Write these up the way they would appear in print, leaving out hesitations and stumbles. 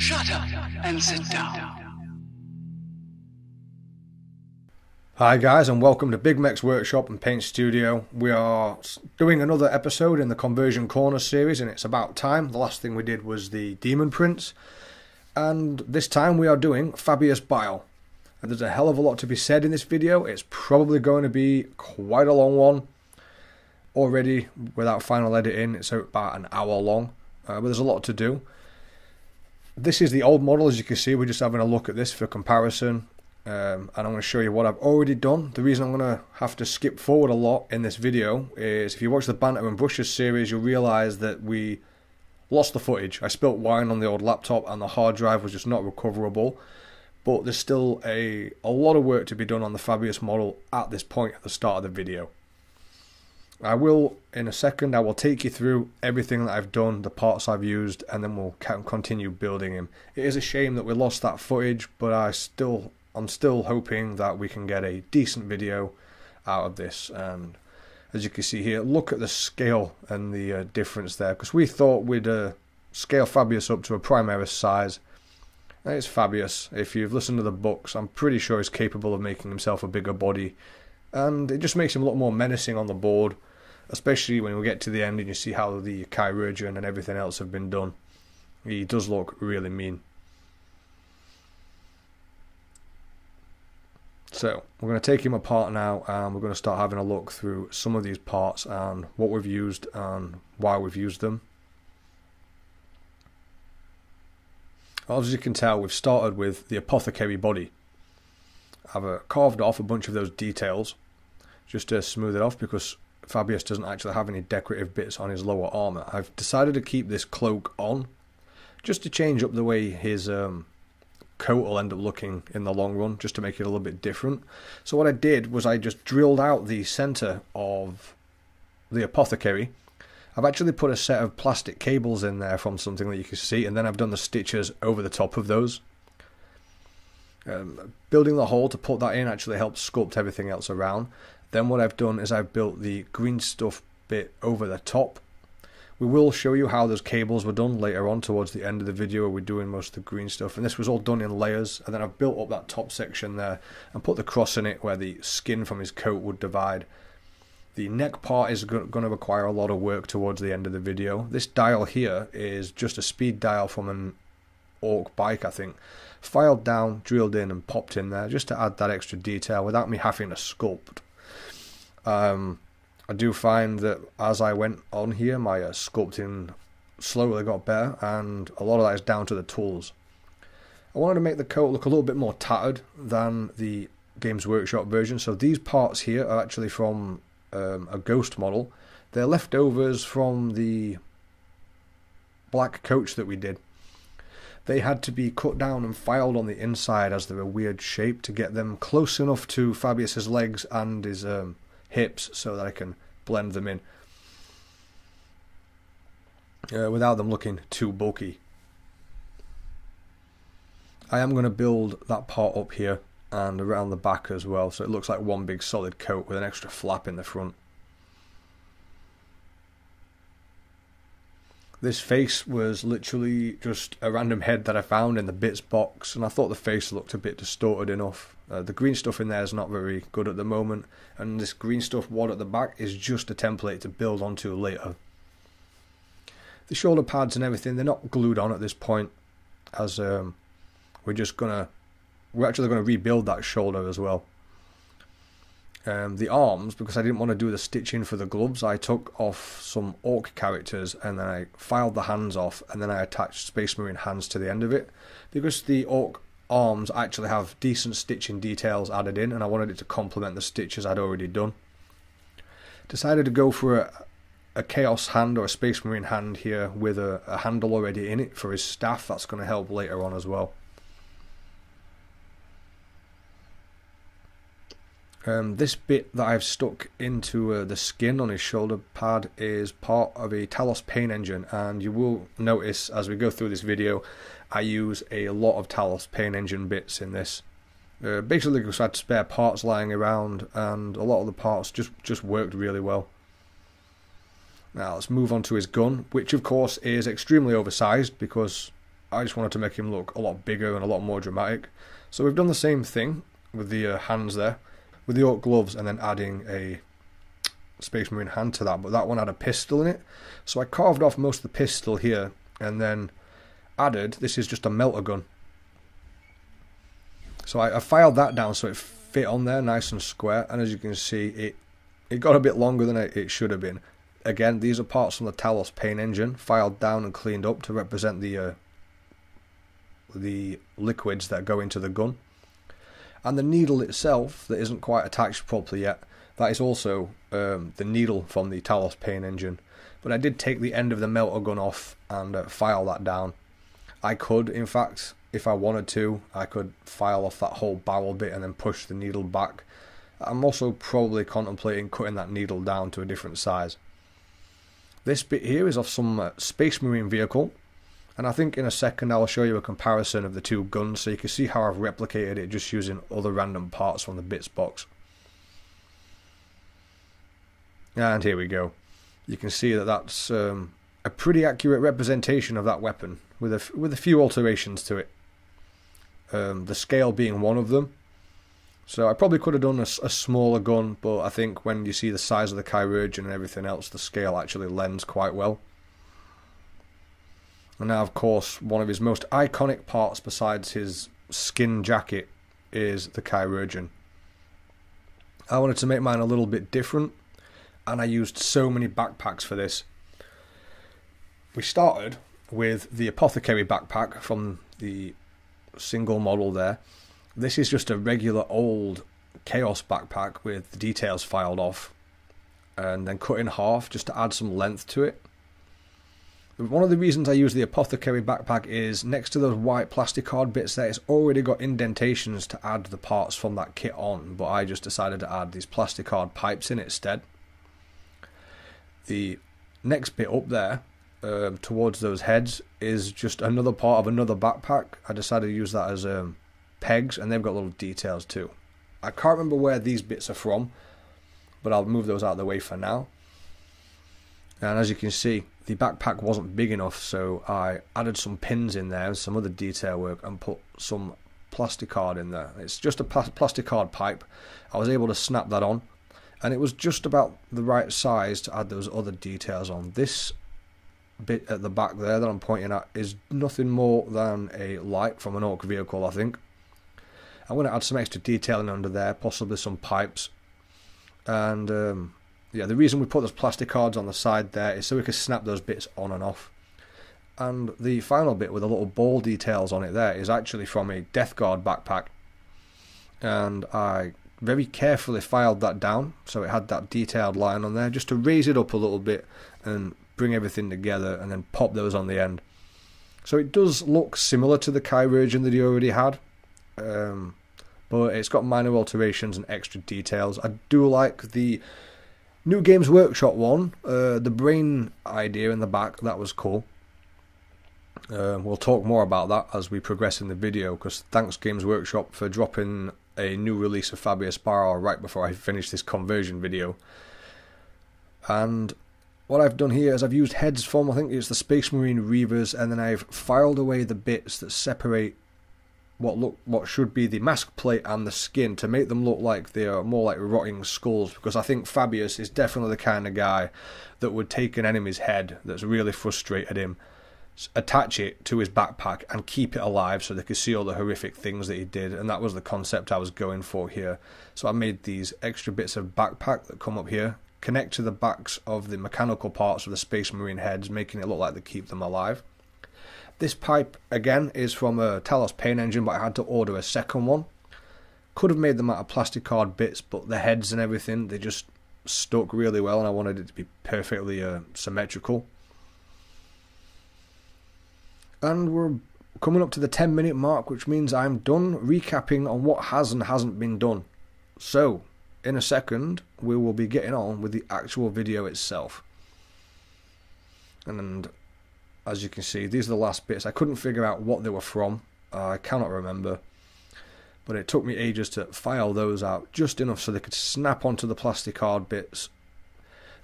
Shut up and sit down. Hi guys, and welcome to Bigmeks Workshop and Paint Studio. We are doing another episode in the Conversion Corner series, and it's about time. The last thing we did was the Demon Prince, and this time we are doing Fabius Bile. And there's a hell of a lot to be said in this video. It's probably going to be quite a long one. Already, without final editing, it's about an hour long, but there's a lot to do. This is the old model, as you can see. We're just having a look at this for comparison. And I'm going to show you what I've already done. The reason I'm going to have to skip forward a lot in this video is if you watch the Banter and Brushes series, you'll realise that we lost the footage. I spilt wine on the old laptop and the hard drive was just not recoverable. But there's still a lot of work to be done on the Fabius model at this point at the start of the video. I will, in a second, I will take you through everything that I've done, the parts I've used, and then we'll continue building him. It is a shame that we lost that footage, but I'm still hoping that we can get a decent video out of this. And as you can see here, look at the scale and the difference there, because we thought we'd scale Fabius up to a Primaris size. And it's Fabius. If you've listened to the books, I'm pretty sure he's capable of making himself a bigger body, and it just makes him look more menacing on the board, especially when we get to the end and you see how the chirurgeon and everything else have been done. He does look really mean. So we're going to take him apart now, and we're going to start having a look through some of these parts and what we've used and why we've used them. As you can tell, we've started with the apothecary body. I've carved off a bunch of those details just to smooth it off, because Fabius doesn't actually have any decorative bits on his lower armour. I've decided to keep this cloak on just to change up the way his coat will end up looking in the long run, just to make it a little bit different. So what I did was I just drilled out the centre of the apothecary. I've actually put a set of plastic cables in there from something that you can see, and then I've done the stitches over the top of those. Building the hole to put that in actually helps sculpt everything else around. Then what I've done is I've built the green stuff bit over the top. We will show you how those cables were done later on towards the end of the video, where we're doing most of the green stuff. And this was all done in layers, and then I've built up that top section there and put the cross in it where the skin from his coat would divide. The neck part is going to require a lot of work towards the end of the video. This dial here is just a speed dial from an orc bike, I think. Filed down, drilled in and popped in there just to add that extra detail without me having to sculpt. I do find that as I went on here, my sculpting slowly got better, and a lot of that is down to the tools. I wanted to make the coat look a little bit more tattered than the Games Workshop version, so these parts here are actually from a ghost model. They're leftovers from the black coach that we did. They had to be cut down and filed on the inside as they're a weird shape to get them close enough to Fabius's legs and his hips so that I can blend them in without them looking too bulky. I am going to build that part up here and around the back as well, so it looks like one big solid coat with an extra flap in the front. This face was literally just a random head that I found in the bits box, and I thought the face looked a bit distorted enough. The green stuff in there is not very good at the moment, and this green stuff wad at the back is just a template to build onto later. The shoulder pads and everything, they're not glued on at this point, as we're actually going to rebuild that shoulder as well. The arms, because I didn't want to do the stitching for the gloves, I took off some orc characters and then I filed the hands off, and then I attached Space Marine hands to the end of it, because the orc arms actually have decent stitching details added in, and I wanted it to complement the stitches I'd already done. Decided to go for a Chaos hand or a Space Marine hand here with a handle already in it for his staff. That's going to help later on as well. This bit that I've stuck into the skin on his shoulder pad is part of a Talos paint engine, and you will notice as we go through this video I use a lot of Talos paint engine bits in this. Basically because I had spare parts lying around, and a lot of the parts just worked really well. Now let's move on to his gun, which of course is extremely oversized because I just wanted to make him look a lot bigger and a lot more dramatic. So we've done the same thing with the hands there, with the orc gloves, and then adding a Space Marine hand to that, but that one had a pistol in it. So I carved off most of the pistol here, and then added, this is just a melter gun. So I filed that down so it fit on there nice and square, and as you can see, it got a bit longer than it should have been. Again, these are parts from the Talos paint engine, filed down and cleaned up to represent the liquids that go into the gun. And the needle itself, that isn't quite attached properly yet, that is also the needle from the Talos paint engine. But I did take the end of the melter gun off and file that down. I could, in fact, if I wanted to, I could file off that whole barrel bit and then push the needle back. I'm also probably contemplating cutting that needle down to a different size. This bit here is of some Space Marine vehicle, and I think in a second I'll show you a comparison of the two guns so you can see how I've replicated it just using other random parts from the bits box. And here we go. You can see that that's a pretty accurate representation of that weapon with a few alterations to it. The scale being one of them. So I probably could have done a smaller gun, but I think when you see the size of the Chirurgeon and everything else, the scale actually lends quite well. And now, of course, one of his most iconic parts besides his skin jacket is the Chirurgeon. I wanted to make mine a little bit different, and I used so many backpacks for this. We started with the Apothecary backpack from the single model there. This is just a regular old Chaos backpack with the details filed off and then cut in half just to add some length to it. One of the reasons I use the Apothecary backpack is next to those white plasticard bits there, it's already got indentations to add the parts from that kit on, but I just decided to add these plasticard pipes in instead. The next bit up there, towards those heads, is just another part of another backpack. I decided to use that as pegs, and they've got little details too. I can't remember where these bits are from, but I'll move those out of the way for now. And as you can see, the backpack wasn't big enough, so I added some pins in there and some other detail work and put some plasticard in there. It's just a plasticard pipe. I was able to snap that on, and it was just about the right size to add those other details on. This bit at the back there that I'm pointing at is nothing more than a light from an orc vehicle, I think. I'm going to add some extra detailing under there, possibly some pipes. And yeah, the reason we put those plastic cards on the side there is so we can snap those bits on and off. And the final bit with the little ball details on it there is actually from a Death Guard backpack. And I very carefully filed that down so it had that detailed line on there just to raise it up a little bit and bring everything together and then pop those on the end. So it does look similar to the Chirurgeon that he already had. But it's got minor alterations and extra details. I do like the New Games Workshop one, the brain idea in the back, that was cool. We'll talk more about that as we progress in the video, because thanks Games Workshop for dropping a new release of Fabius Bile right before I finish this conversion video. And what I've done here is I've used heads from, I think it's the Space Marine Reavers, and then I've filed away the bits that separate what should be the mask plate and the skin to make them look like they are more like rotting skulls, because I think Fabius is definitely the kind of guy that would take an enemy's head that's really frustrated him, attach it to his backpack and keep it alive so they could see all the horrific things that he did, and that was the concept I was going for here. So I made these extra bits of backpack that come up here, connect to the backs of the mechanical parts of the Space Marine heads, making it look like they keep them alive. This pipe, again, is from a Talos paint engine, but I had to order a second one. Could have made them out of plasticard bits, but the heads and everything, they just stuck really well, and I wanted it to be perfectly symmetrical. And we're coming up to the 10-minute mark, which means I'm done recapping on what has and hasn't been done. So, in a second, we will be getting on with the actual video itself. And as you can see, these are the last bits. I couldn't figure out what they were from. I cannot remember. But it took me ages to file those out, just enough so they could snap onto the plasticard bits.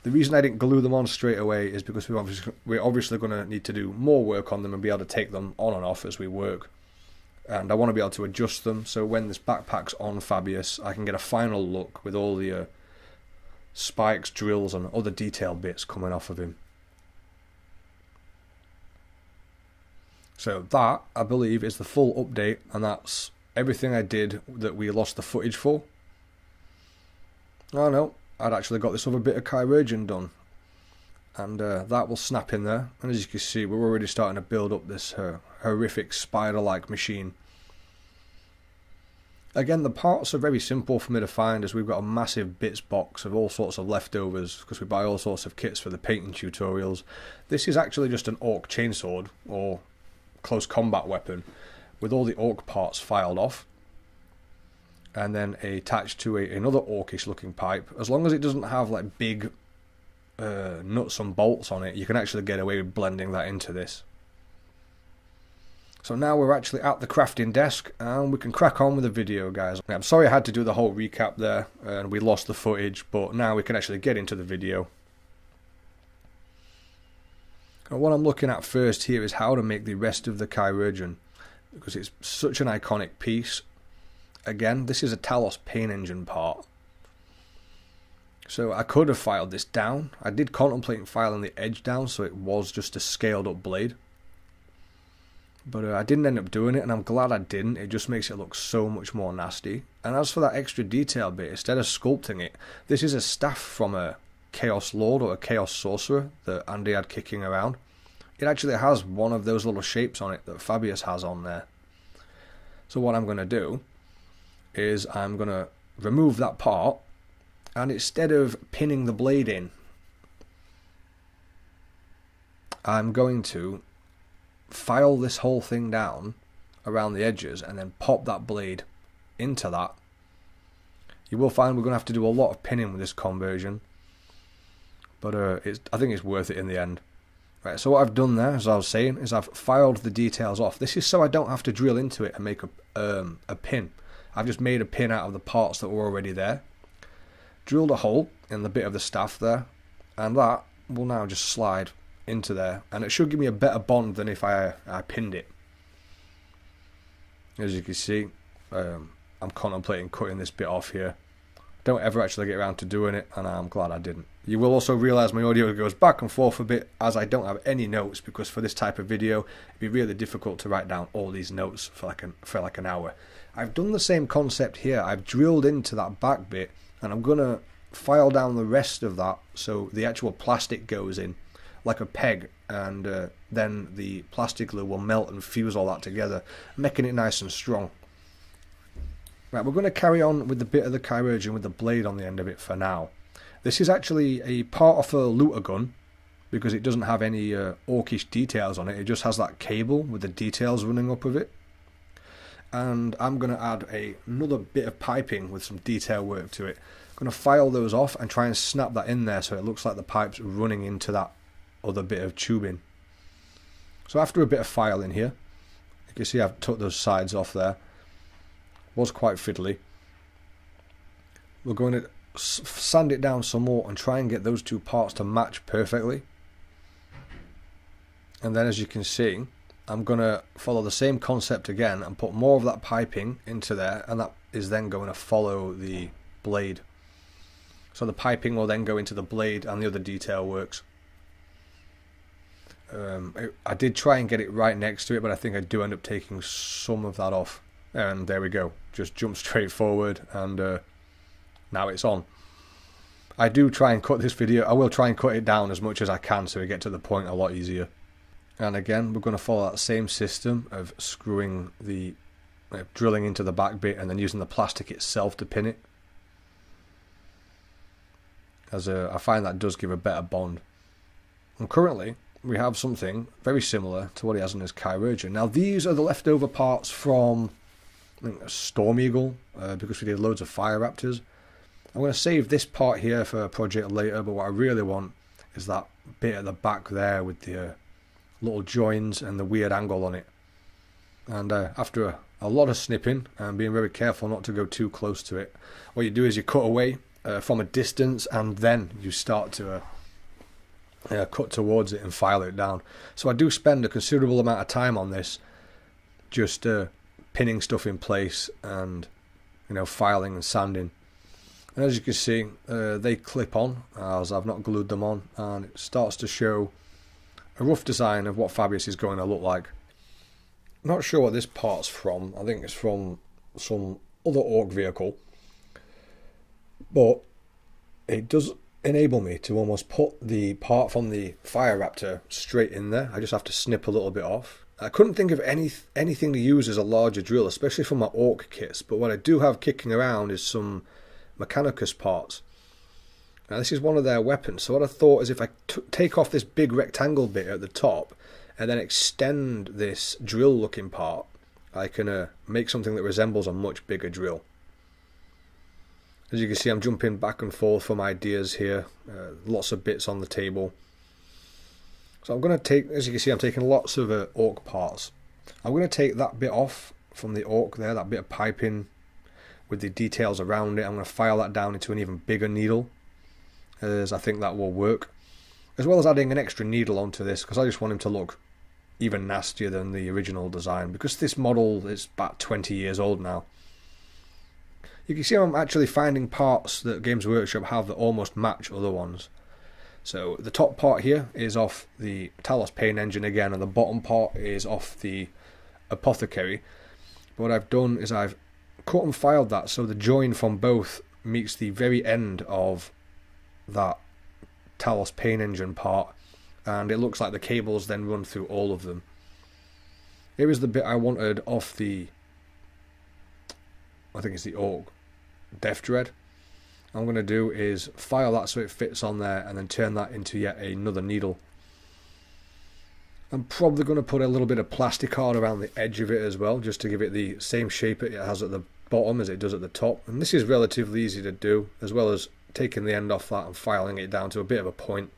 The reason I didn't glue them on straight away is because we're obviously going to need to do more work on them and be able to take them on and off as we work. And I want to be able to adjust them so when this backpack's on Fabius, I can get a final look with all the spikes, drills and other detailed bits coming off of him. So that, I believe, is the full update, and that's everything I did that we lost the footage for. Oh no, I'd actually got this other bit of chirurgeon done, and that will snap in there. And as you can see, we're already starting to build up this horrific spider-like machine. Again, the parts are very simple for me to find, as we've got a massive bits box of all sorts of leftovers, because we buy all sorts of kits for the painting tutorials. This is actually just an orc chainsword, or close combat weapon, with all the orc parts filed off, and then attached to another orcish looking pipe. As long as it doesn't have like big nuts and bolts on it, you can actually get away with blending that into this. So now we're actually at the crafting desk, and we can crack on with the video, guys. I'm sorry I had to do the whole recap there and we lost the footage, but now we can actually get into the video. And what I'm looking at first here is how to make the rest of the chirurgeon, because it's such an iconic piece. Again, this is a Talos paint engine part. So I could have filed this down. I did contemplate filing the edge down so it was just a scaled up blade. But I didn't end up doing it, and I'm glad I didn't. It just makes it look so much more nasty. And as for that extra detail bit, instead of sculpting it, this is a staff from a Chaos Lord or a Chaos Sorcerer that Andy had kicking around. It actually has one of those little shapes on it that Fabius has on there. So what I'm going to do is I'm going to remove that part, and instead of pinning the blade in, I'm going to file this whole thing down around the edges and then pop that blade into that. You will find we're going to have to do a lot of pinning with this conversion, but I think it's worth it in the end. Right, so what I've done there, as I was saying, is I've filed the details off. This is so I don't have to drill into it and make a pin. I've just made a pin out of the parts that were already there, drilled a hole in the bit of the staff there, and that will now just slide into there, and it should give me a better bond than if I pinned it. As you can see, I'm contemplating cutting this bit off here. Don't ever actually get around to doing it, and I'm glad I didn't. You will also realise my audio goes back and forth a bit, as I don't have any notes, because for this type of video it'd be really difficult to write down all these notes for like an hour. I've done the same concept here. I've drilled into that back bit, and I'm gonna file down the rest of that so the actual plastic goes in like a peg, and then the plastic glue will melt and fuse all that together, making it nice and strong. Right, we're going to carry on with the bit of the chirurgeon with the blade on the end of it for now. This is actually a part of a looter gun, because it doesn't have any orcish details on it. It just has that cable with the details running up of it. And I'm going to add another bit of piping with some detail work to it. I'm going to file those off and try and snap that in there so it looks like the pipe's running into that other bit of tubing. So after a bit of filing here, you can see I've took those sides off there. Was quite fiddly. We're going to sand it down some more and try and get those two parts to match perfectly. And then, as you can see, I'm going to follow the same concept again and put more of that piping into there, and that is then going to follow the blade. So the piping will then go into the blade and the other detail works. I did try and get it right next to it, but I think I do end up taking some of that off. And there we go, just jump straight forward, and now it's on. I do try and cut this video. I will try and cut it down as much as I can so we get to the point a lot easier. And again, we're going to follow that same system of screwing the drilling into the back bit and then using the plastic itself to pin it, as I find that does give a better bond. And currently we have something very similar to what he has in his chirurgeon. Now these are the leftover parts from a Storm Eagle, because we did loads of Fire Raptors. I'm going to save this part here for a project later, but what I really want is that bit at the back there with the little joins and the weird angle on it. And after a lot of snipping and being very careful not to go too close to it, what you do is you cut away from a distance, and then you start to cut towards it and file it down. So I do spend a considerable amount of time on this, just pinning stuff in place and filing and sanding. And as you can see, they clip on as I've not glued them on, and it starts to show a rough design of what Fabius is going to look like. Not sure what this part's from. I think it's from some other Orc vehicle, but it does enable me to almost put the part from the Fire Raptor straight in there. I just have to snip a little bit off. I couldn't think of anything to use as a larger drill, especially for my Orc kits, but what I do have kicking around is some Mechanicus parts. Now this is one of their weapons, so what I thought is if I take off this big rectangle bit at the top and then extend this drill looking part, I can make something that resembles a much bigger drill. As you can see, I'm jumping back and forth from ideas here, lots of bits on the table. So I'm going to take, as you can see, I'm taking lots of Orc parts. I'm going to take that bit off from the Orc there, that bit of piping with the details around it. I'm going to file that down into an even bigger needle, as I think that will work. As well as adding an extra needle onto this, because I just want him to look even nastier than the original design, because this model is about 20 years old now. You can see I'm actually finding parts that Games Workshop have that almost match other ones. So the top part here is off the Talos Pain Engine again, and the bottom part is off the Apothecary. But what I've done is I've cut and filed that so the join from both meets the very end of that Talos Pain Engine part, and it looks like the cables then run through all of them. Here is the bit I wanted off the, I think it's the Orc Death Dread. All I'm going to do is file that so it fits on there and then turn that into yet another needle. I'm probably going to put a little bit of plastic card around the edge of it as well, just to give it the same shape it has at the bottom as it does at the top. And this is relatively easy to do, as well as taking the end off that and filing it down to a bit of a point.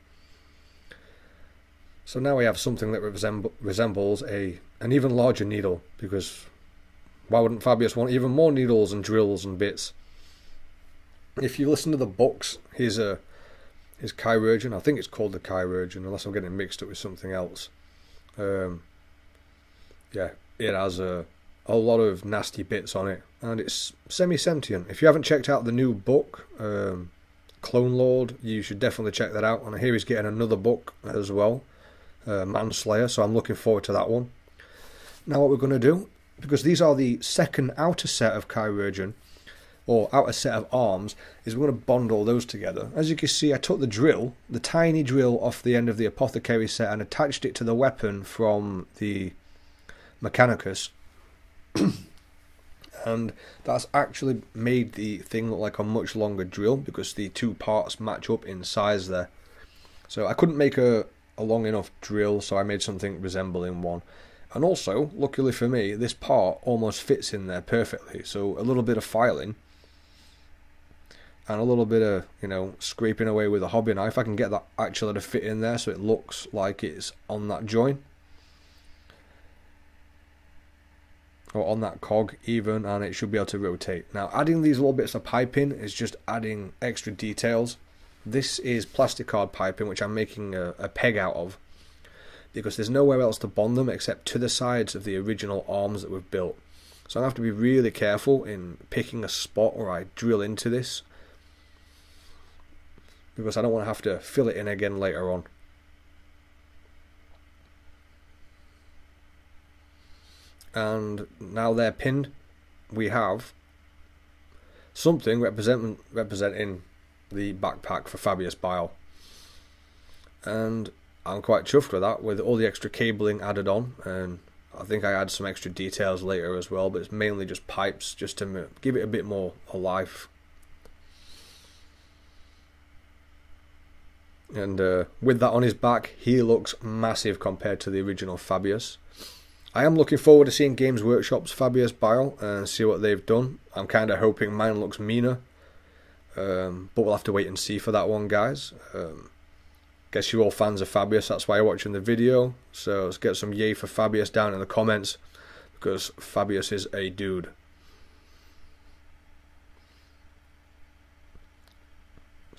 So now we have something that resembles an even larger needle, because why wouldn't Fabius want even more needles and drills and bits? If you listen to the books, his chirurgeon, I think it's called the chirurgeon, unless I'm getting mixed up with something else. Yeah, it has a lot of nasty bits on it, and it's semi-sentient. If you haven't checked out the new book, Clone Lord, you should definitely check that out. And I hear he's getting another book as well, Manslayer, so I'm looking forward to that one. Now what we're going to do, because these are the second outer set of chirurgeon, or outer set of arms, is we're going to bond all those together. As you can see, I took the drill, the tiny drill off the end of the Apothecary set, and attached it to the weapon from the Mechanicus. And that's actually made the thing look like a much longer drill, because the two parts match up in size there. So I couldn't make a long enough drill, so I made something resembling one. And also, luckily for me, this part almost fits in there perfectly. So a little bit of filing and a little bit of, scraping away with a hobby knife, I can get that actually to fit in there so it looks like it's on that join, or on that cog even, and it should be able to rotate. Now adding these little bits of piping is just adding extra details. This is plastic card piping, which I'm making a peg out of, because there's nowhere else to bond them except to the sides of the original arms that we've built. So I have to be really careful in picking a spot where I drill into this, because I don't want to have to fill it in again later on. And now they're pinned, we have something representing the backpack for Fabius Bile. And I'm quite chuffed with that, with all the extra cabling added on, and I think I add some extra details later as well, but it's mainly just pipes, just to give it a bit more life. And with that on his back, he looks massive compared to the original Fabius. I am looking forward to seeing Games Workshop's Fabius Bile and see what they've done. I'm kind of hoping mine looks meaner, but we'll have to wait and see for that one, guys. Guess you're all fans of Fabius, that's why you're watching the video. So let's get some yay for Fabius down in the comments, because Fabius is a dude.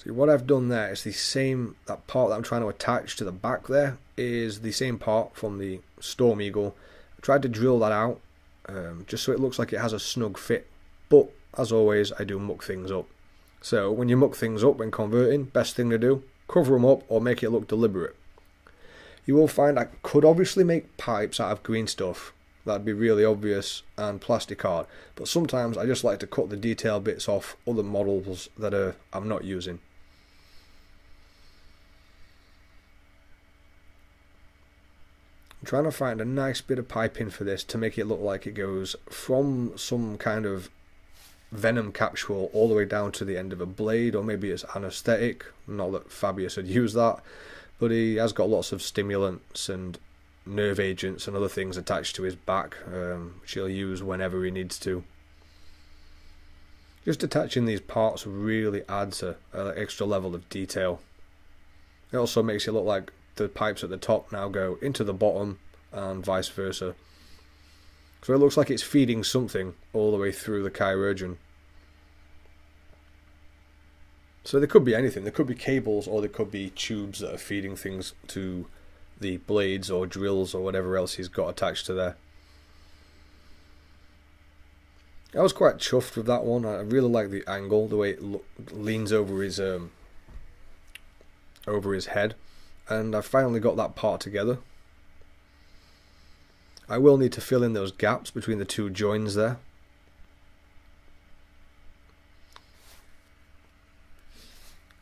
See, what I've done there is the same, that part that I'm trying to attach to the back there is the same part from the Storm Eagle. I tried to drill that out just so it looks like it has a snug fit, but as always I do muck things up. So when you muck things up when converting, best thing to do, cover them up or make it look deliberate. You will find I could obviously make pipes out of green stuff, that'd be really obvious, and plastic art, but sometimes I just like to cut the detail bits off other models that I'm not using. I'm trying to find a nice bit of piping for this to make it look like it goes from some kind of venom capsule all the way down to the end of a blade, or maybe it's anesthetic. Not that Fabius had used that, but he has got lots of stimulants and nerve agents and other things attached to his back, which he'll use whenever he needs to. Just attaching these parts really adds an extra level of detail. It also makes it look like the pipes at the top now go into the bottom and vice versa. So it looks like it's feeding something all the way through the chirurgeon. So there could be anything. There could be cables, or there could be tubes that are feeding things to the blades or drills or whatever else he's got attached to there. I was quite chuffed with that one. I really like the angle, the way it leans over his head. And I finally got that part together. I will need to fill in those gaps between the two joins there.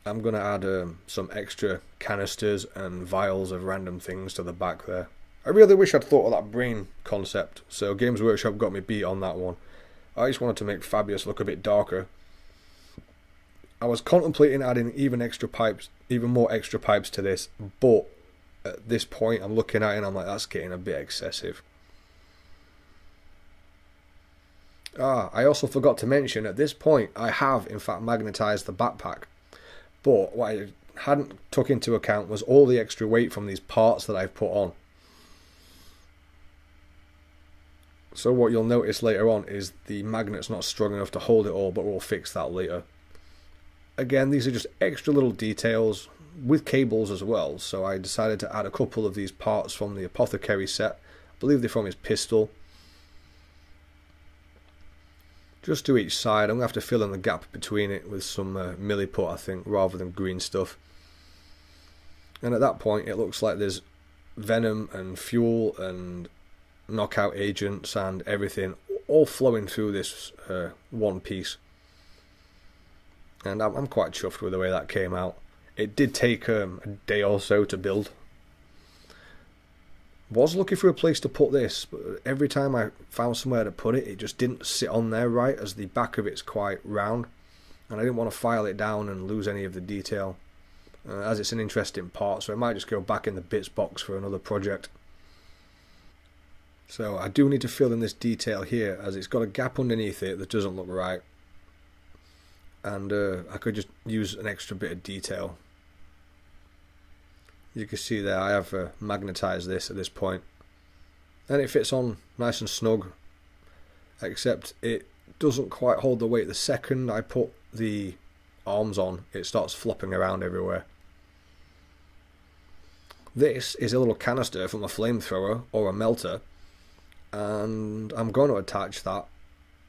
I'm going to add some extra canisters and vials of random things to the back there. I really wish I'd thought of that brain concept, so Games Workshop got me beat on that one. I just wanted to make Fabius look a bit darker. I was contemplating adding even more extra pipes to this, but at this point I'm looking at it and I'm like, that's getting a bit excessive. I also forgot to mention, at this point I have in fact magnetized the backpack, but what I hadn't took into account was all the extra weight from these parts that I've put on. So what you'll notice later on is the magnet's not strong enough to hold it all, but we'll fix that later. Again, these are just extra little details with cables as well, so I decided to add a couple of these parts from the Apothecary set. I believe they're from his pistol. Just to each side. I'm going to have to fill in the gap between it with some milliput, I think, rather than green stuff. And at that point it looks like there's venom and fuel and knockout agents and everything all flowing through this one piece. And I'm quite chuffed with the way that came out. It did take a day or so to build. Was looking for a place to put this, but every time I found somewhere to put it, it just didn't sit on there right, as the back of it's quite round. And I didn't want to file it down and lose any of the detail, as it's an interesting part, so I might just go back in the bits box for another project. So I do need to fill in this detail here, as it's got a gap underneath it that doesn't look right. And I could just use an extra bit of detail. You can see there I have magnetized this at this point, and it fits on nice and snug, except it doesn't quite hold the weight. The second I put the arms on, it starts flopping around everywhere. This is a little canister from a flamethrower or a melter, and I'm going to attach that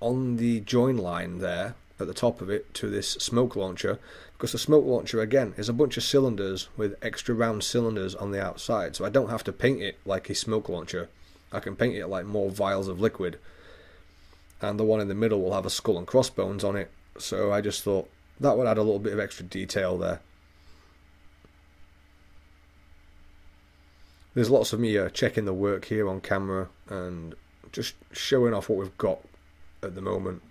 on the join line there at the top of it to this smoke launcher, because the smoke launcher again is a bunch of cylinders with extra round cylinders on the outside, so I don't have to paint it like a smoke launcher. I can paint it like more vials of liquid, and the one in the middle will have a skull and crossbones on it, so I just thought that would add a little bit of extra detail there. There's lots of me checking the work here on camera and just showing off what we've got at the moment.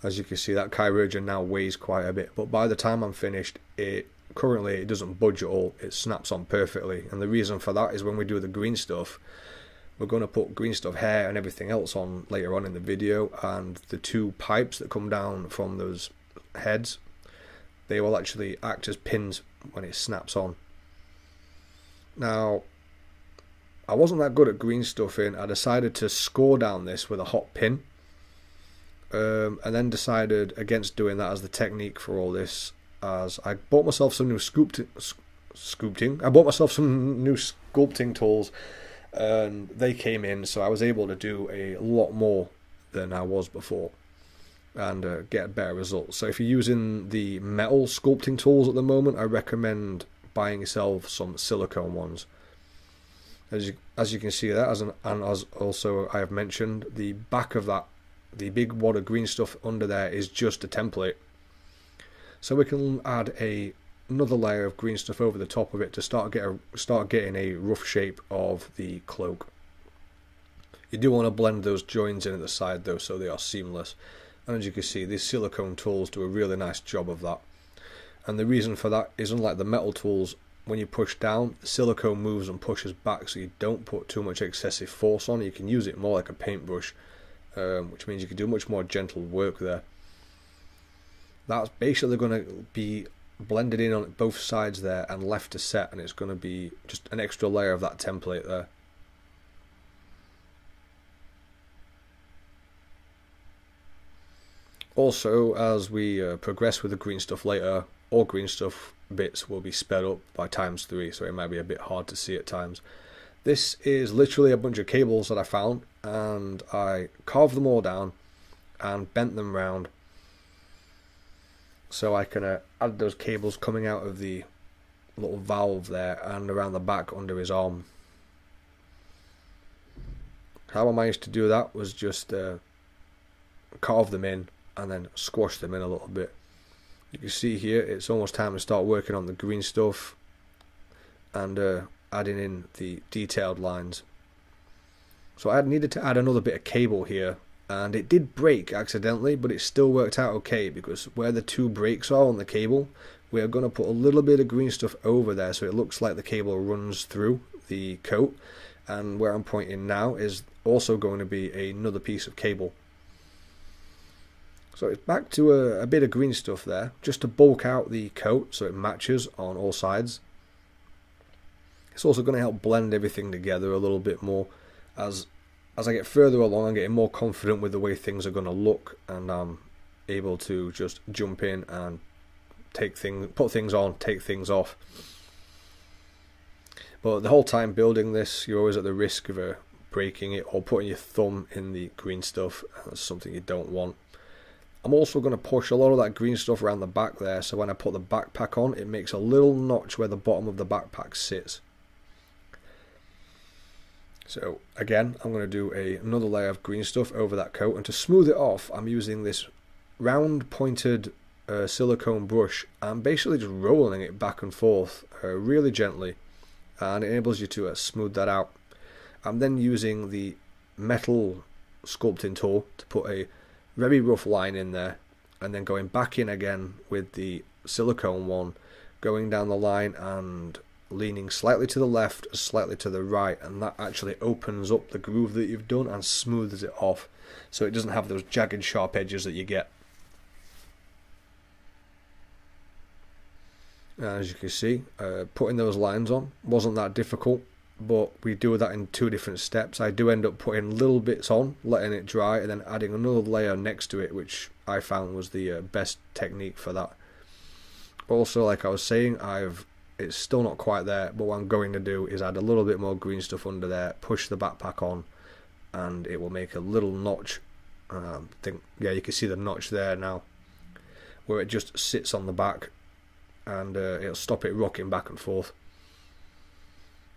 As you can see, that chirurgeon now weighs quite a bit, but by the time I'm finished, currently it doesn't budge at all. It snaps on perfectly, and the reason for that is when we do the green stuff, we're going to put green stuff hair and everything else on later on in the video, and the two pipes that come down from those heads, they will actually act as pins when it snaps on. Now, I wasn't that good at green stuffing. I decided to score down this with a hot pin. and then decided against doing that as the technique for all this, as I bought myself some new sculpting tools, and they came in, so I was able to do a lot more than I was before and get better results. So if you're using the metal sculpting tools at the moment, I recommend buying yourself some silicone ones. As you can see there, and as also I have mentioned, the back of that, the big wad of green stuff under there is just a template. So we can add another layer of green stuff over the top of it to start getting a rough shape of the cloak. You do want to blend those joins in at the side though, so they are seamless. And as you can see, these silicone tools do a really nice job of that. And the reason for that is, unlike the metal tools, when you push down, the silicone moves and pushes back, so you don't put too much excessive force on. You can use it more like a paintbrush, which means you can do much more gentle work there. That's basically going to be blended in on both sides there and left to set, and it's going to be just an extra layer of that template there. Also, as we progress with the green stuff later, all green stuff bits will be sped up by ×3, so it might be a bit hard to see at times. This is literally a bunch of cables that I found, and I carved them all down and bent them round so I can add those cables coming out of the little valve there and around the back under his arm. How I managed to do that was just carve them in and then squash them in a little bit. You can see here it's almost time to start working on the green stuff and adding in the detailed lines. So I needed to add another bit of cable here, and it did break accidentally, but it still worked out okay, because where the two breaks are on the cable, we are going to put a little bit of green stuff over there so it looks like the cable runs through the coat, and where I'm pointing now is also going to be another piece of cable. So it's back to a bit of green stuff there, just to bulk out the coat so it matches on all sides. It's also going to help blend everything together a little bit more. As I get further along, I'm getting more confident with the way things are going to look, and I'm able to just jump in and put things on, take things off. But the whole time building this, you're always at the risk of breaking it or putting your thumb in the green stuff. That's something you don't want. I'm also going to push a lot of that green stuff around the back there, so when I put the backpack on, it makes a little notch where the bottom of the backpack sits. So again, I'm going to do another layer of green stuff over that coat, and to smooth it off, I'm using this round pointed silicone brush. I'm basically just rolling it back and forth really gently, and it enables you to smooth that out. I'm then using the metal sculpting tool to put a very rough line in there, and then going back in again with the silicone one, going down the line and leaning slightly to the left, slightly to the right, and that actually opens up the groove that you've done and smooths it off, so it doesn't have those jagged sharp edges that you get. As you can see, putting those lines on wasn't that difficult, but we do that in 2 different steps. I do end up putting little bits on, letting it dry, and then adding another layer next to it, which I found was the best technique for that. Also, like I was saying, it's still not quite there, but what I'm going to do is add a little bit more green stuff under there, push the backpack on, and it will make a little notch. Yeah, you can see the notch there now, where it just sits on the back, and it'll stop it rocking back and forth.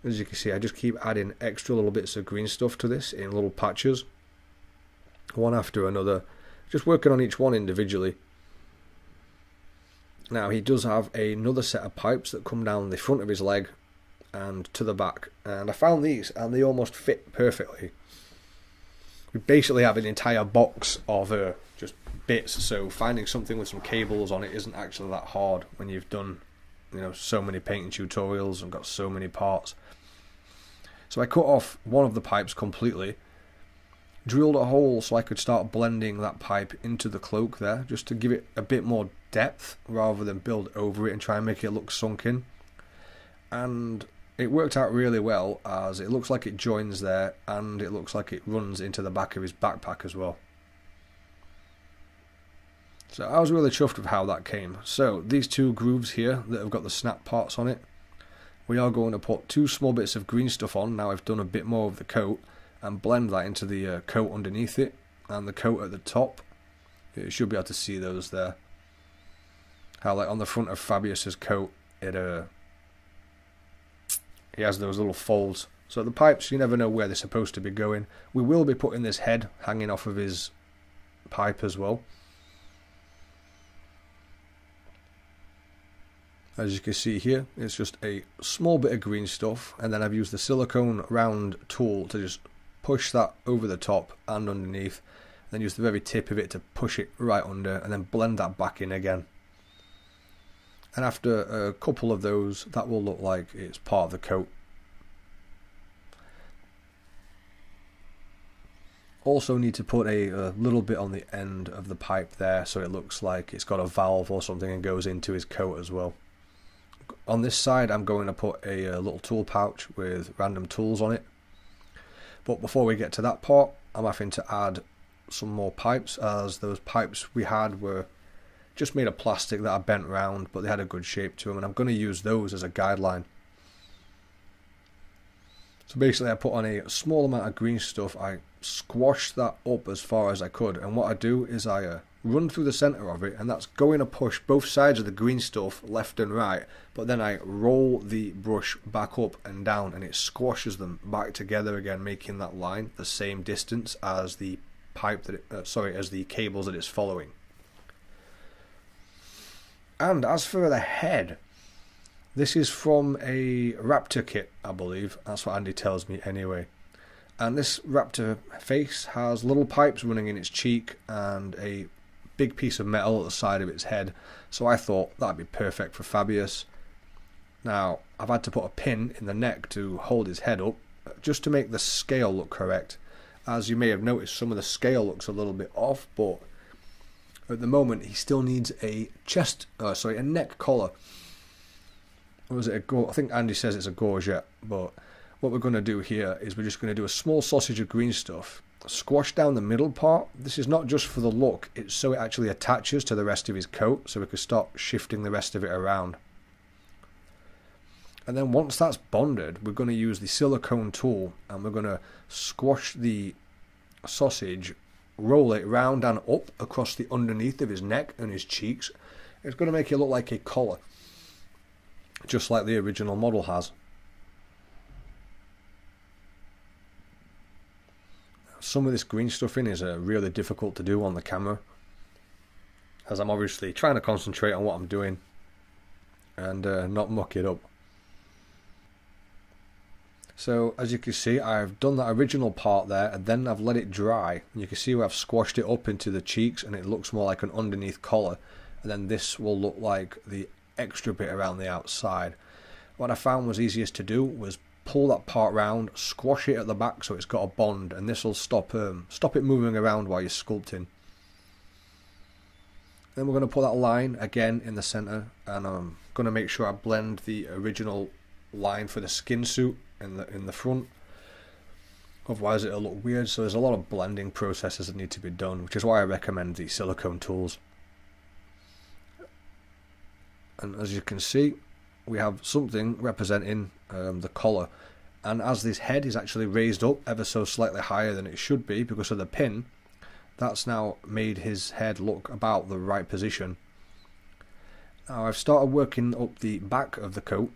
As you can see, I just keep adding extra little bits of green stuff to this in little patches, one after another, just working on each one individually. Now, he does have another set of pipes that come down the front of his leg and to the back, and I found these and they almost fit perfectly. We basically have an entire box of just bits, so finding something with some cables on it isn't actually that hard when you've done, so many painting tutorials and got so many parts. So I cut off one of the pipes completely, drilled a hole so I could start blending that pipe into the cloak there, just to give it a bit more depth rather than build over it and try and make it look sunken. And it worked out really well, as it looks like it joins there and it looks like it runs into the back of his backpack as well. So I was really chuffed with how that came. So these two grooves here that have got the snap parts on it, we are going to put 2 small bits of green stuff on. Now I've done a bit more of the coat, and blend that into the coat underneath it and the coat at the top. You should be able to see those there. How like on the front of Fabius's coat, he has those little folds. So the pipes, you never know where they're supposed to be going. We will be putting this head hanging off of his pipe as well. As you can see here, it's just a small bit of green stuff, and then I've used the silicone round tool to just push that over the top and underneath, then use the very tip of it to push it right under, and then blend that back in again. And after a couple of those, that will look like it's part of the coat. Also need to put a little bit on the end of the pipe there, so it looks like it's got a valve or something and goes into his coat as well. On this side, I'm going to put a little tool pouch with random tools on it. But before we get to that part, I'm having to add some more pipes, as those pipes we had were just made of plastic that I bent round, but they had a good shape to them, and I'm going to use those as a guideline. So basically I put on a small amount of green stuff, I squashed that up as far as I could, and what I do is I run through the centre of it, and that's going to push both sides of the green stuff left and right, but then I roll the brush back up and down, and it squashes them back together again, making that line the same distance as the pipe that as the cables that it's following. And as for the head, this is from a Raptor kit, I believe. That's what Andy tells me anyway. And this Raptor face has little pipes running in its cheek and a big piece of metal at the side of its head. So I thought that'd be perfect for Fabius. Now, I've had to put a pin in the neck to hold his head up, just to make the scale look correct. As you may have noticed, some of the scale looks a little bit off, but at the moment he still needs a a neck collar. Or was it I think Andy says it's a gorget, but what we're going to do here is we're just going to do a small sausage of green stuff, squash down the middle part. This is not just for the look, it's so it actually attaches to the rest of his coat, so we can start shifting the rest of it around. And then once that's bonded, we're going to use the silicone tool, and we're going to squash the sausage, roll it round and up across the underneath of his neck and his cheeks. It's going to make it look like a collar, just like the original model has. Some of this green stuff in is really difficult to do on the camera, as I'm obviously trying to concentrate on what I'm doing and not muck it up. So as you can see, I've done that original part there, and then I've let it dry. You can see where I've squashed it up into the cheeks, and it looks more like an underneath collar, and then this will look like the extra bit around the outside. What I found was easiest to do was pull that part round, squash it at the back so it's got a bond, and this will stop it moving around while you're sculpting. Then we're going to put that line again in the centre, and I'm going to make sure I blend the original line for the skin suit in the front, otherwise it'll look weird. So there's a lot of blending processes that need to be done, which is why I recommend the silicone tools. And as you can see, we have something representing the collar, and as this head is actually raised up ever so slightly higher than it should be because of the pin, that's now made his head look about the right position. Now I've started working up the back of the coat,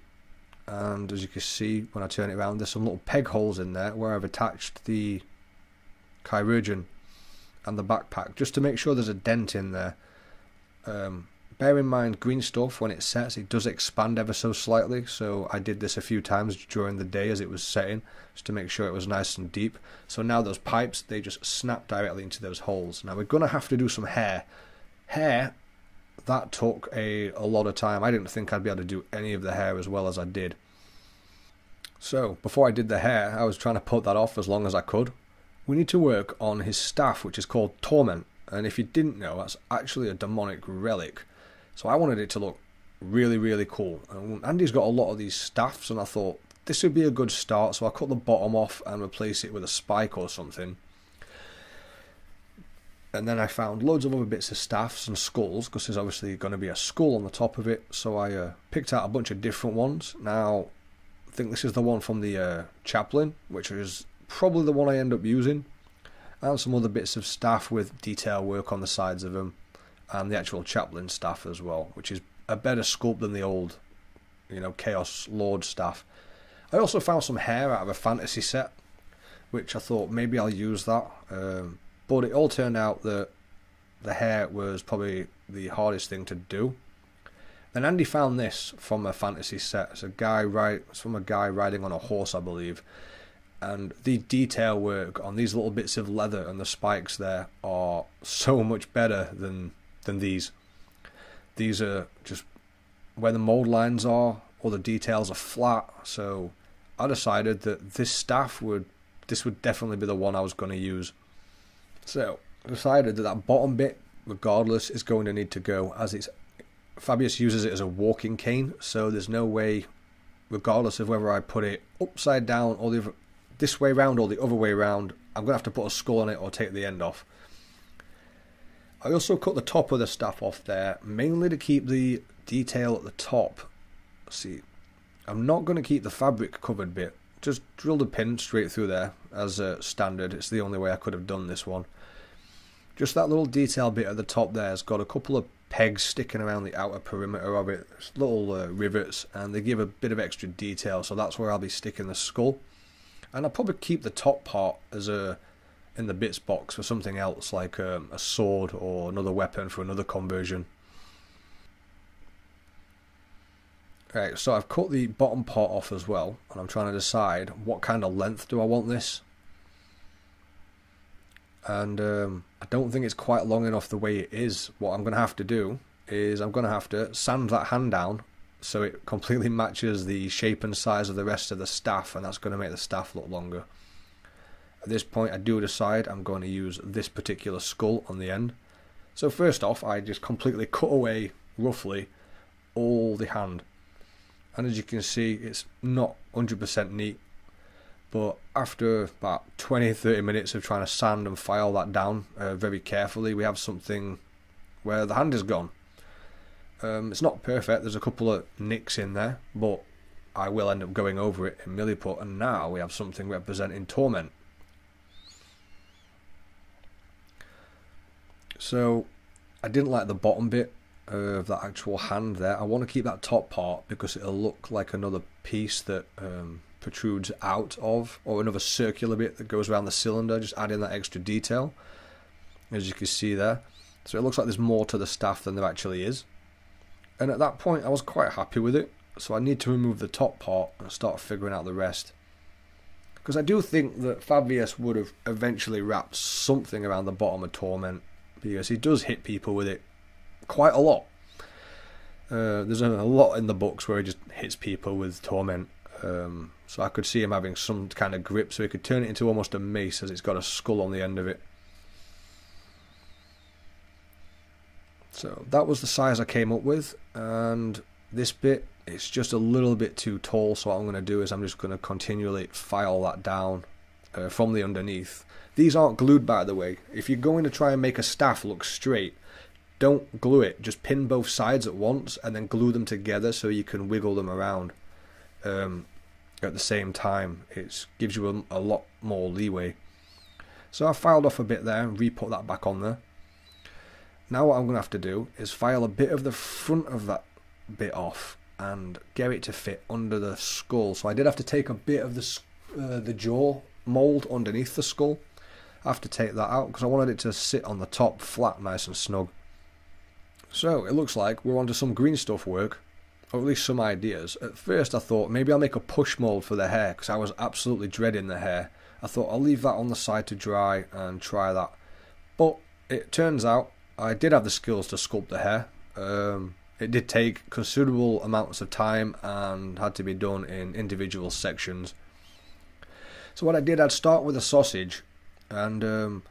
and as you can see when I turn it around, there's some little peg holes in there where I've attached the chirurgeon and the backpack, just to make sure there's a dent in there. Bear in mind, green stuff, when it sets, it does expand ever so slightly, so I did this a few times during the day as it was setting, just to make sure it was nice and deep. So now those pipes, they just snap directly into those holes. Now we're going to have to do some hair. That took a lot of time. I didn't think I'd be able to do any of the hair as well as I did. So before I did the hair, I was trying to put that off as long as I could. We need to work on his staff, which is called Torment, and if you didn't know, that's actually a demonic relic. So I wanted it to look really, really cool. And Andy's got a lot of these staffs, and I thought this would be a good start, so I cut the bottom off and replace it with a spike or something. And then I found loads of other bits of staffs and skulls, because there's obviously going to be a skull on the top of it. So I picked out a bunch of different ones. Now, I think this is the one from the chaplain, which is probably the one I end up using. And some other bits of staff with detail work on the sides of them. And the actual chaplain staff as well, which is a better sculpt than the old, Chaos Lord staff. I also found some hair out of a fantasy set, which I thought maybe I'll use that. But it all turned out that the hair was probably the hardest thing to do. Then Andy found this from a fantasy set. It's from a guy riding on a horse, I believe. And the detail work on these little bits of leather and the spikes there are so much better than these. These are just where the mold lines are, all the details are flat. So I decided that this would definitely be the one I was going to use. So I decided that bottom bit, regardless, is going to need to go, as Fabius uses it as a walking cane, so there's no way, regardless of whether I put it upside down or this way round or the other way round, I'm going to have to put a skull on it or take the end off. I also cut the top of the staff off there, mainly to keep the detail at the top. See, I'm not going to keep the fabric covered bit. Just drilled a pin straight through there as standard. It's the only way I could have done this one. Just that little detail bit at the top there has got a couple of pegs sticking around the outer perimeter of it. It's little rivets, and they give a bit of extra detail, so that's where I'll be sticking the skull. And I'll probably keep the top part as in the bits box for something else, like a sword or another weapon for another conversion. Right, so I've cut the bottom part off as well, and I'm trying to decide what kind of length do I want this. And I don't think it's quite long enough the way it is. What I'm going to have to do is I'm going to have to sand that hand down so it completely matches the shape and size of the rest of the staff, and that's going to make the staff look longer. At this point I do decide I'm going to use this particular skull on the end. So first off, I just completely cut away, roughly, all the hand. And as you can see, it's not 100% neat. But after about 20-30 minutes of trying to sand and file that down very carefully, we have something where the hand is gone. It's not perfect, there's a couple of nicks in there, but I will end up going over it in milliput, and now we have something representing torment. So I didn't like the bottom bit of that actual hand there. I want to keep that top part because it'll look like another piece that protrudes out of, or another circular bit that goes around the cylinder, just adding that extra detail, as you can see there. So it looks like there's more to the staff than there actually is. And at that point I was quite happy with it, so I need to remove the top part and start figuring out the rest. Because I do think that Fabius would have eventually wrapped something around the bottom of Torment, because he does hit people with it quite a lot. There's a lot in the books where he just hits people with Torment. So I could see him having some kind of grip, so he could turn it into almost a mace, as it's got a skull on the end of it. So that was the size I came up with, and this bit, it's just a little bit too tall, so what I'm going to do is I'm just going to continually file that down from the underneath. These aren't glued, by the way. If you're going to try and make a staff look straight, don't glue it. Just pin both sides at once and then glue them together so you can wiggle them around at the same time. It gives you a lot more leeway. So I filed off a bit there and re-put that back on there. Now what I'm going to have to do is file a bit of the front of that bit off and get it to fit under the skull. So I did have to take a bit of the jaw mould underneath the skull. I have to take that out because I wanted it to sit on the top flat, nice and snug. So it looks like we're onto some green stuff work, or at least some ideas. At first I thought maybe I'll make a push mould for the hair, because I was absolutely dreading the hair. I thought I'll leave that on the side to dry and try that. But it turns out I did have the skills to sculpt the hair. It did take considerable amounts of time and had to be done in individual sections. So what I did, I'd start with a sausage and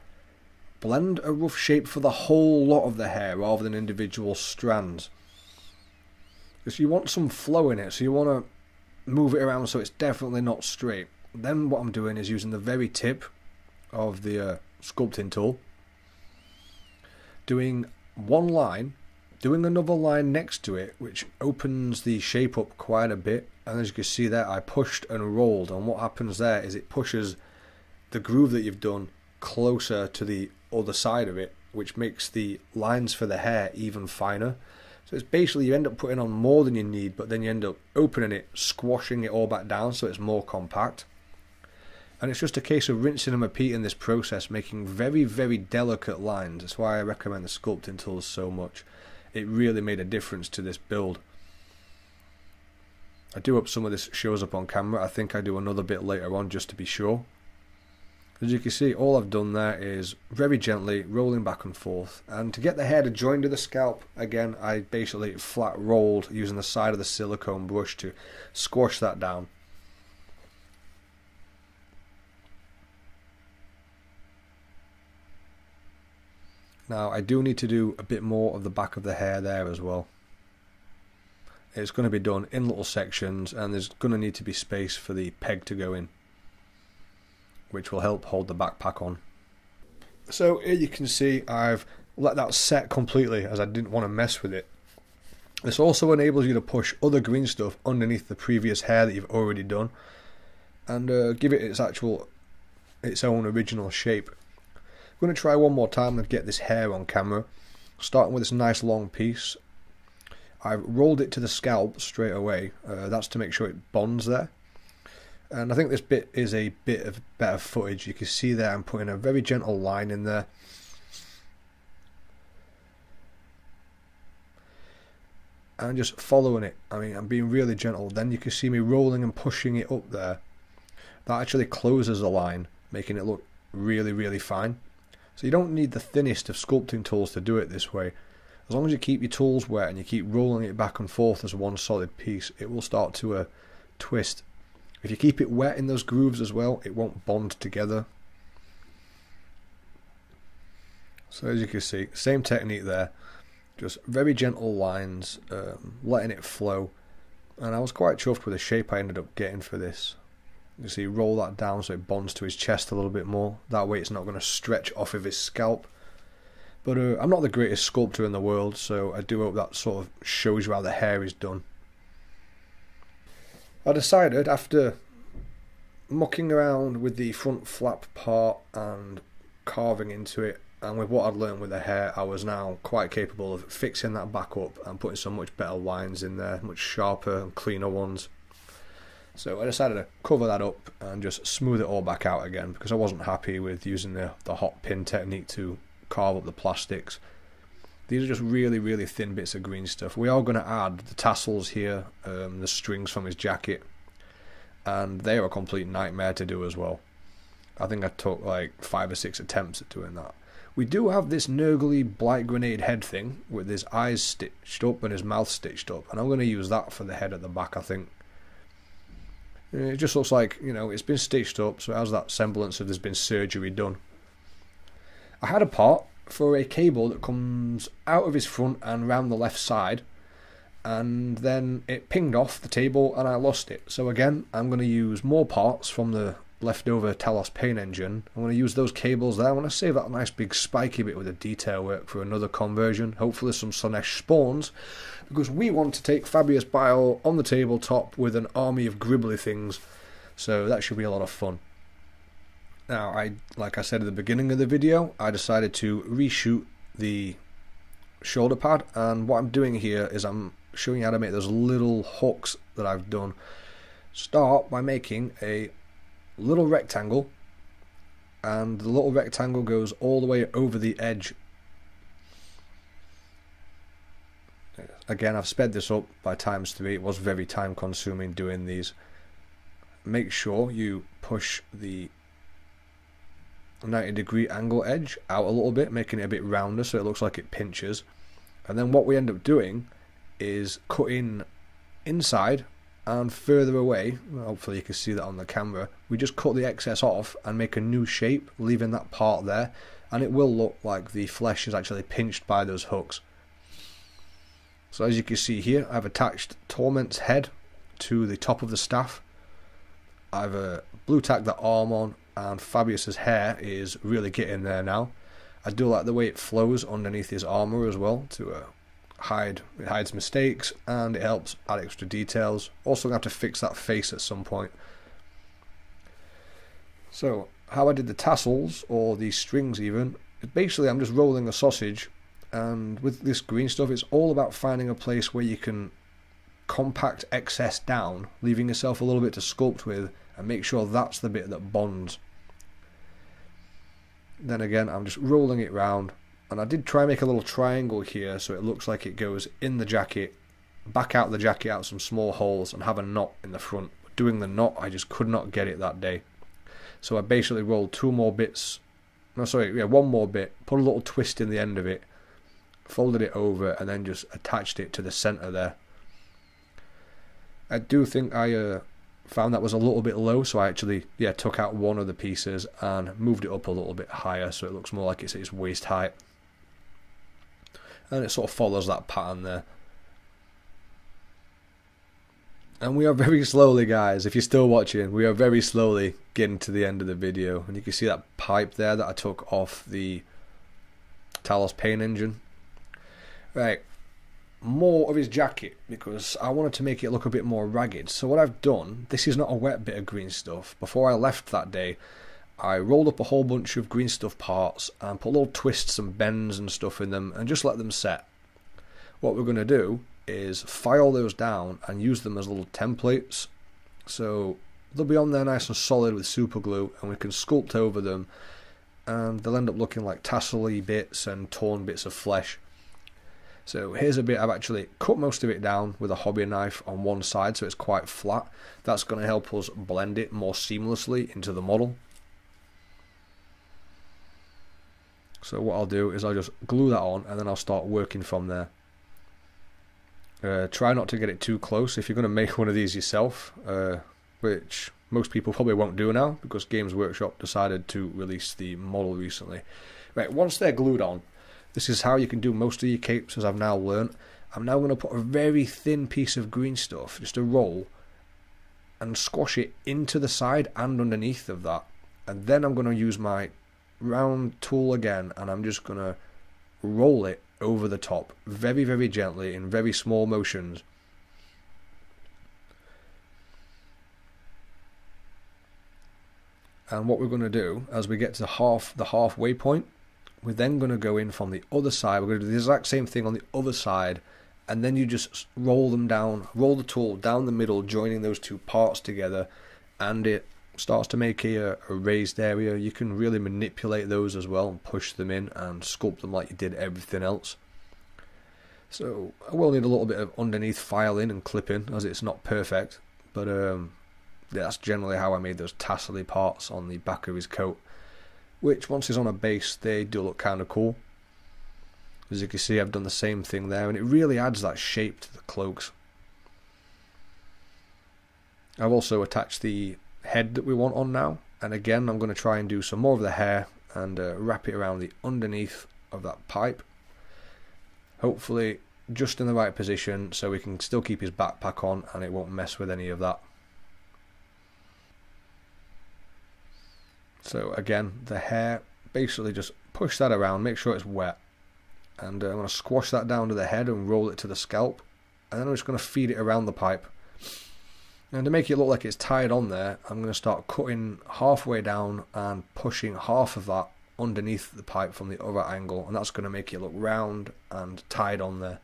blend a rough shape for the whole lot of the hair rather than individual strands. Because you want some flow in it, so you want to move it around so it's definitely not straight. Then what I'm doing is using the very tip of the sculpting tool doing one line, doing another line next to it, which opens the shape up quite a bit. And as you can see there, I pushed and rolled, and what happens there is it pushes the groove that you've done closer to the other side of it, which makes the lines for the hair even finer. So it's basically you end up putting on more than you need, but then you end up opening it, squashing it all back down so it's more compact. And it's just a case of rinsing and repeating this process, making very, very delicate lines. That's why I recommend the sculpting tools so much. It really made a difference to this build. I do hope some of this shows up on camera. I think I do another bit later on just to be sure. As you can see, all I've done there is very gently rolling back and forth. And to get the hair to join to the scalp, again, I basically flat rolled using the side of the silicone brush to squash that down. Now, I do need to do a bit more of the back of the hair there as well. It's going to be done in little sections, and there's going to need to be space for the peg to go in, which will help hold the backpack on. So here you can see I've let that set completely as I didn't want to mess with it. This also enables you to push other green stuff underneath the previous hair that you've already done and give it its own original shape. I'm going to try one more time and get this hair on camera, starting with this nice long piece. I've rolled it to the scalp straight away. That's to make sure it bonds there. And I think this bit is a bit of better footage. You can see there I'm putting a very gentle line in there. And just following it. I mean, I'm being really gentle. Then you can see me rolling and pushing it up there. That actually closes the line, making it look really, really fine. So you don't need the thinnest of sculpting tools to do it this way. As long as you keep your tools wet and you keep rolling it back and forth as one solid piece, it will start to twist. If you keep it wet in those grooves as well, it won't bond together. So as you can see, same technique there. Just very gentle lines, letting it flow. And I was quite chuffed with the shape I ended up getting for this. You see, roll that down so it bonds to his chest a little bit more. That way it's not going to stretch off of his scalp. But I'm not the greatest sculptor in the world, so I do hope that sort of shows you how the hair is done. I decided, after mucking around with the front flap part and carving into it, and with what I'd learned with the hair, I was now quite capable of fixing that back up and putting some much better lines in there, much sharper and cleaner ones. So I decided to cover that up and just smooth it all back out again, because I wasn't happy with using the hot pin technique to carve up the plastics. These are just really, really thin bits of green stuff. We are going to add the tassels here, the strings from his jacket, and they are a complete nightmare to do as well. I think I took like 5 or 6 attempts at doing that. We do have this Nurgly Blight Grenade head thing with his eyes stitched up and his mouth stitched up, and I'm going to use that for the head at the back, I think. It just looks like, you know, it's been stitched up, so it has that semblance of there's been surgery done. I had a part for a cable that comes out of his front and round the left side, and then it pinged off the table and I lost it. So again, I'm going to use more parts from the leftover Talos paint engine. I'm going to use those cables there. I want to save that nice big spiky bit with the detail work for another conversion, hopefully some Slanesh spawns, because we want to take Fabius Bile on the tabletop with an army of gribbly things, so that should be a lot of fun. Now, like I said at the beginning of the video, I decided to reshoot the shoulder pad, and what I'm doing here is I'm showing you how to make those little hooks that I've done. Start by making a little rectangle, and the little rectangle goes all the way over the edge. Again, I've sped this up by ×3. It was very time consuming doing these. Make sure you push the 90-degree angle edge out a little bit, making it a bit rounder so it looks like it pinches. And then what we end up doing is cutting inside and further away. Hopefully you can see that on the camera. We just cut the excess off and make a new shape, leaving that part there, and it will look like the flesh is actually pinched by those hooks. So as you can see here, I've attached Torment's head to the top of the staff. I've blue tacked the arm on, and Fabius's hair is really getting there now. I do like the way it flows underneath his armor as well to it hides mistakes, and it helps add extra details. Also gonna have to fix that face at some point. So how I did the tassels, or the strings even, basically I'm just rolling a sausage, and with this green stuff it's all about finding a place where you can compact excess down, leaving yourself a little bit to sculpt with, and make sure that's the bit that bonds. Then again, I'm just rolling it round, and I did try and make a little triangle here so it looks like it goes in the jacket, back out the jacket out some small holes, and have a knot in the front. Doing the knot, I just could not get it that day. So I basically rolled one more bit, put a little twist in the end of it, folded it over, and then just attached it to the center there. I do think I found that was a little bit low, so I actually took out one of the pieces and moved it up a little bit higher so it looks more like it's its waist height, and it sort of follows that pattern there. And we are very slowly, guys, if you're still watching, we are very slowly getting to the end of the video, and you can see that pipe there that I took off the Talos paint engine. Right, more of his jacket, because I wanted to make it look a bit more ragged. So what I've done, this is not a wet bit of green stuff. Before I left that day, I rolled up a whole bunch of green stuff parts and put little twists and bends and stuff in them and just let them set. What we're going to do is file those down and use them as little templates. So they'll be on there nice and solid with super glue, and we can sculpt over them, and they'll end up looking like tassel-y bits and torn bits of flesh. So here's a bit. I've actually cut most of it down with a hobby knife on one side so it's quite flat. That's going to help us blend it more seamlessly into the model. So what I'll do is I'll just glue that on, and then I'll start working from there. Try not to get it too close if you're going to make one of these yourself, which most people probably won't do now because Games Workshop decided to release the model recently. Right, once they're glued on, this is how you can do most of your capes, as I've now learnt. I'm now going to put a very thin piece of green stuff, just a roll, and squash it into the side and underneath of that. And then I'm going to use my round tool again, and I'm just going to roll it over the top very, very gently in very small motions. And what we're going to do as we get to the halfway point, we're then going to go in from the other side. We're going to do the exact same thing on the other side, and then you just roll them down, roll the tool down the middle, joining those two parts together, and it starts to make a raised area. You can really manipulate those as well and push them in and sculpt them like you did everything else. So I will need a little bit of underneath filing and clipping, as it's not perfect, but that's generally how I made those tassel-y parts on the back of his coat, which once he's on a base they do look kind of cool. As you can see, I've done the same thing there, and it really adds that shape to the cloaks. I've also attached the head that we want on now, and again I'm going to try and do some more of the hair and wrap it around the underneath of that pipe, hopefully just in the right position so we can still keep his backpack on and it won't mess with any of that. So again, the hair, basically just push that around, make sure it's wet, and I'm going to squash that down to the head and roll it to the scalp, and then I'm just going to feed it around the pipe. And to make it look like it's tied on there, I'm going to start cutting halfway down and pushing half of that underneath the pipe from the other angle, and that's going to make it look round and tied on there.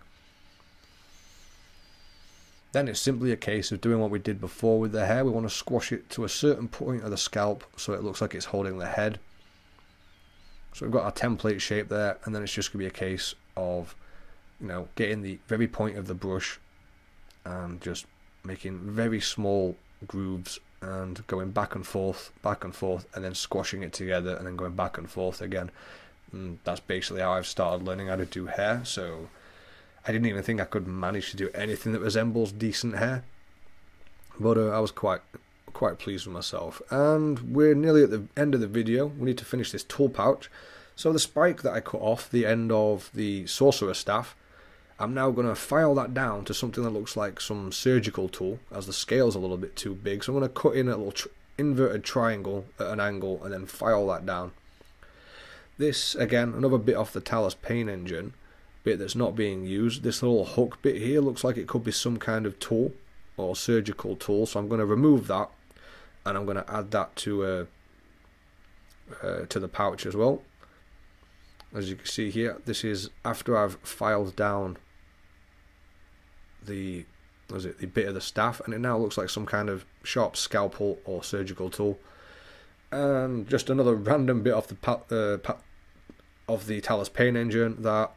Then it's simply a case of doing what we did before with the hair. We want to squash it to a certain point of the scalp so it looks like it's holding the head. So we've got our template shape there, and then it's just going to be a case of, getting the very point of the brush and just making very small grooves and going back and forth, and then squashing it together and then going back and forth again. And that's basically how I've started learning how to do hair. So I didn't even think I could manage to do anything that resembles decent hair, but I was quite pleased with myself. And we're nearly at the end of the video. We need to finish this tool pouch. So the spike that I cut off the end of the sorcerer staff, I'm now going to file that down to something that looks like some surgical tool, as the scale's a little bit too big. So I'm going to cut in a little inverted triangle at an angle and then file that down. This, again, another bit off the Talus paint engine, bit that's not being used. This little hook bit here looks like it could be some kind of tool or surgical tool, so I'm going to remove that, and I'm going to add that to the pouch as well. As you can see here, this is after I've filed down the bit of the staff, and it now looks like some kind of sharp scalpel or surgical tool. And just another random bit off the Talus paint engine that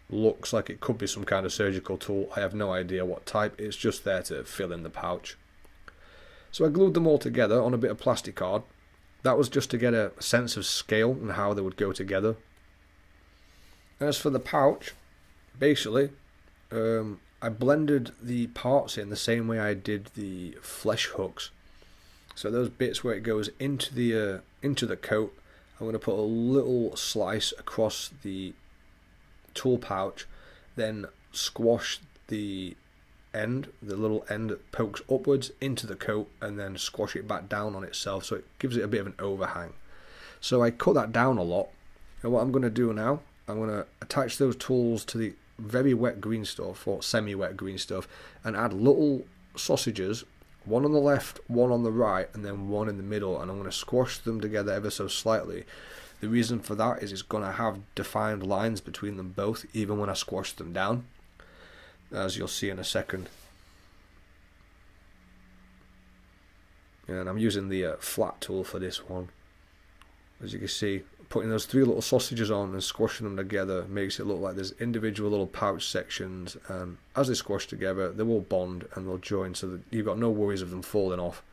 looks like it could be some kind of surgical tool. I have no idea what type. It's just there to fill in the pouch. So I glued them all together on a bit of plastic card. That was just to get a sense of scale and how they would go together. As for the pouch, basically, I blended the parts in the same way I did the flesh hooks. So those bits where it goes into the coat, I'm going to put a little slice across the tool pouch, then squash the little end that pokes upwards into the coat, and then squash it back down on itself, so it gives it a bit of an overhang. So I cut that down a lot, and what I'm going to do now, I'm going to attach those tools to the very wet green stuff, or semi-wet green stuff, and add little sausages, one on the left, one on the right, and then one in the middle, and I'm going to squash them together ever so slightly. The reason for that is it's going to have defined lines between them both, even when I squash them down, as you'll see in a second. And I'm using the flat tool for this one. As you can see, putting those three little sausages on and squashing them together makes it look like there's individual little pouch sections, and as they squash together they will bond and they'll join, so that you've got no worries of them falling off.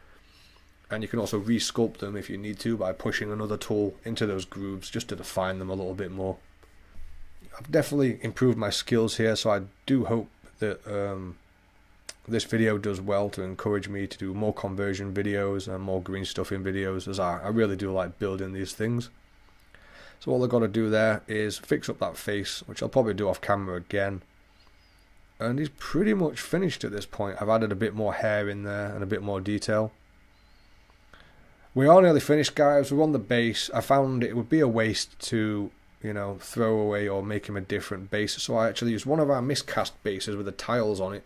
And you can also re-sculpt them if you need to by pushing another tool into those grooves just to define them a little bit more. I've definitely improved my skills here, so I do hope that this video does well to encourage me to do more conversion videos and more green stuffing videos, as I really do like building these things. So all I've got to do there is fix up that face, which I'll probably do off camera again. And he's pretty much finished at this point. I've added a bit more hair in there and a bit more detail. We are nearly finished, guys. We're on the base. I found it would be a waste to, throw away or make him a different base. So I actually used one of our miscast bases with the tiles on it,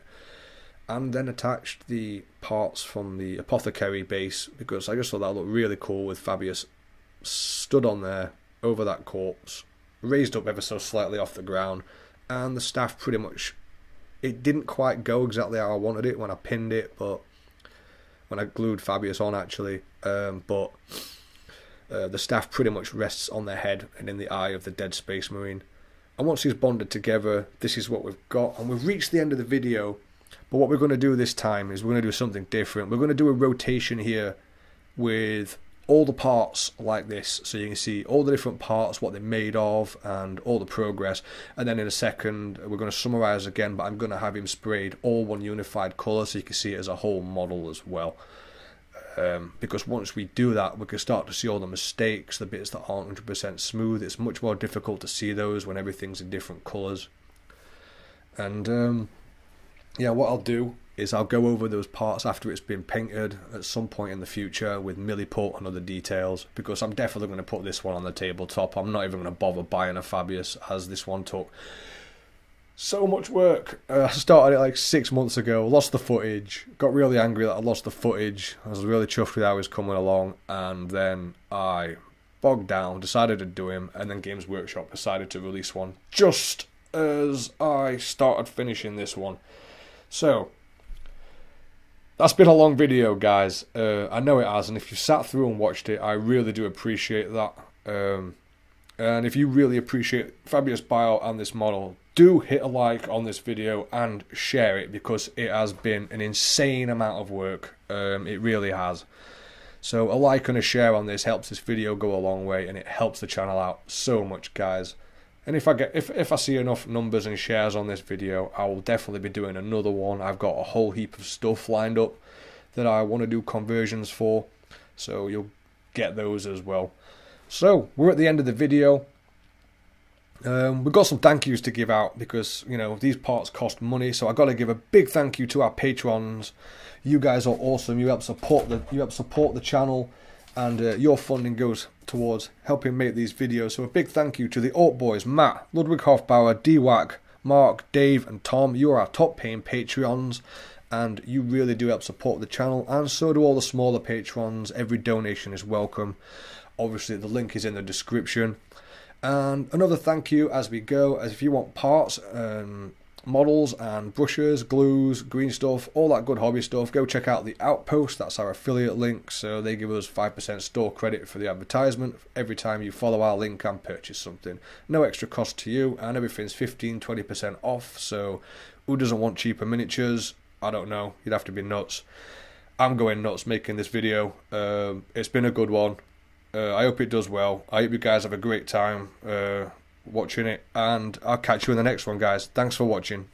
and then attached the parts from the apothecary base, because I just thought that looked really cool with Fabius stood on there over that corpse, raised up ever so slightly off the ground, and the staff pretty much, it didn't quite go exactly how I wanted it when I pinned it, but when I glued Fabius on actually, but the staff pretty much rests on the head and in the eye of the dead space marine. And once he's bonded together, this is what we've got, and we've reached the end of the video. But what we're going to do this time is we're going to do something different. We're going to do a rotation here with all the parts like this, so you can see all the different parts, what they're made of, and all the progress. And then in a second we're going to summarize again, but I'm going to have him sprayed all one unified color so you can see it as a whole model as well. Because once we do that, we can start to see all the mistakes, the bits that aren't 100% smooth. It's much more difficult to see those when everything's in different colors. And yeah, what I'll do is I'll go over those parts after it's been painted at some point in the future with milliput and other details, because I'm definitely going to put this one on the tabletop. I'm not even going to bother buying a Fabius, as this one took so much work. I started it like 6 months ago, lost the footage, got really angry that I lost the footage. I was really chuffed with how he was coming along, and then I bogged down, decided to do him, and then Games Workshop decided to release one just as I started finishing this one. So that's been a long video, guys. I know it has, and if you sat through and watched it, I really do appreciate that. And if you really appreciate Fabius Bile and this model, do hit a like on this video and share it, because it has been an insane amount of work. It really has. So a like and a share on this helps this video go a long way, and it helps the channel out so much, guys. And if I see enough numbers and shares on this video, I will definitely be doing another one. I've got a whole heap of stuff lined up that I want to do conversions for, so you'll get those as well. So we're at the end of the video. We've got some thank yous to give out, because these parts cost money, so I've got to give a big thank you to our patrons. You guys are awesome. You help support the channel, and your funding goes towards helping make these videos. So a big thank you to the Alt Boys, Matt, Ludwig Hofbauer, DWAC, Mark, Dave and Tom. You are our top paying Patreons, and you really do help support the channel, and so do all the smaller patrons. Every donation is welcome. Obviously the link is in the description. And another thank you as we go, as if you want parts, models and brushes, glues, green stuff, all that good hobby stuff, go check out the Outpost. That's our affiliate link, so they give us 5% store credit for the advertisement every time you follow our link and purchase something. No extra cost to you, and everything's 15-20% off. So who doesn't want cheaper miniatures? I don't know, you'd have to be nuts. I'm going nuts making this video. It's been a good one. I hope it does well. I hope you guys have a great time watching it, and I'll catch you in the next one, guys. Thanks for watching.